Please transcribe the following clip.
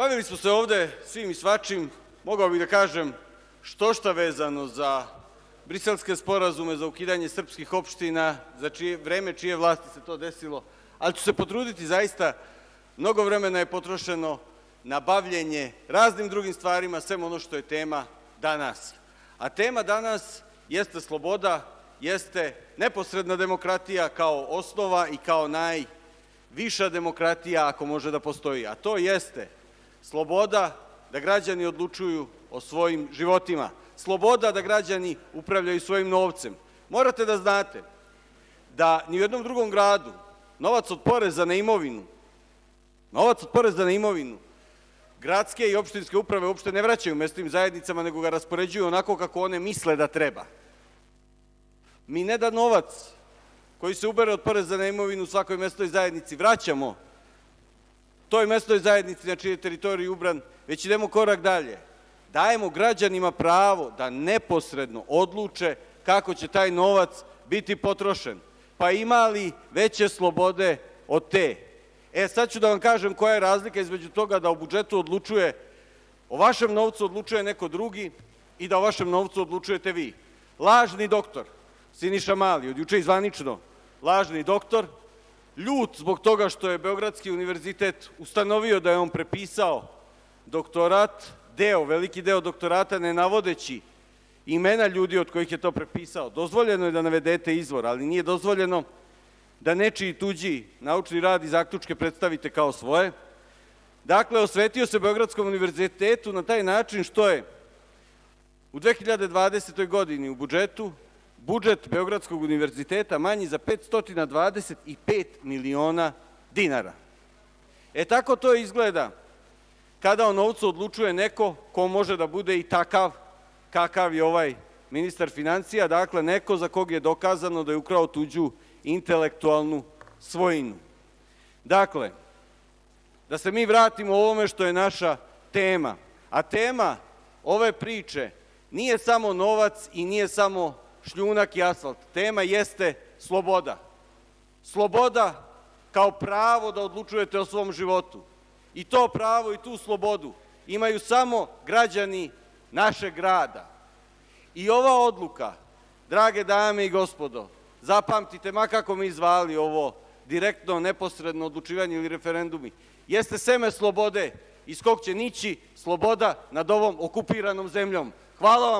Bavili smo se ovde svim i svačim, mogao bih da kažem štošta vezano za briselske sporazume, za ukidanje srpskih opština, za vreme čije vlasti se to desilo, ali ću se potruditi zaista, mnogo vremena je potrošeno na bavljenje raznim drugim stvarima, sem ono što je tema danas. A tema danas jeste sloboda, jeste neposredna demokratija kao osnova i kao najviša demokratija ako može da postoji, a to jeste sloboda da građani odlučuju o svojim životima, sloboda da građani upravljaju svojim novcem. Morate da znate da ni u jednom drugom gradu novac od poreza na imovinu gradske i opštinske uprave uopšte ne vraćaju mesnim zajednicama, nego ga raspoređuju onako kako one misle da treba. Mi ne da novac koji se ubere od poreza na imovinu svakoj mesnoj zajednici vraćamo toj mesnoj zajednici na čijoj teritoriji ubran, već idemo korak dalje. Dajemo građanima pravo da neposredno odluče kako će taj novac biti potrošen. Pa ima li veće slobode od te? Sad ću da vam kažem koja je razlika između toga da o budžetu odlučuje, o vašem novcu odlučuje neko drugi i da o vašem novcu odlučujete vi. Lažni doktor Siniša Mali, od juče i zvanično lažni doktor, ljut zbog toga što je Beogradski univerzitet ustanovio da je on prepisao doktorat, veliki deo doktorata ne navodeći imena ljudi od kojih je to prepisao. Dozvoljeno je da navedete izvor, ali nije dozvoljeno da nečiji tuđi naučni rad i zaključke predstavite kao svoje. Dakle, osvetio se Beogradskom univerzitetu na taj način što je u 2020. godini u budžet Beogradskog univerziteta manji za 525 miliona dinara. Tako to izgleda kada o novcu odlučuje neko ko može da bude i takav kakav je ovaj ministar finansija, dakle neko za kog je dokazano da je ukrao tuđu intelektualnu svojinu. Dakle, da se mi vratimo ovome što je naša tema, a tema ove priče nije samo novac i nije samo šljunak i asfalt, tema jeste sloboda. Sloboda kao pravo da odlučujete o svom životu. I to pravo i tu slobodu imaju samo građani našeg grada. I ova odluka, drage dame i gospodo, zapamtite, ma kako mi zvali ovo direktno, neposredno odlučivanje ili referendumi, jeste seme slobode iz kog će nići sloboda nad ovom okupiranom zemljom. Hvala vam.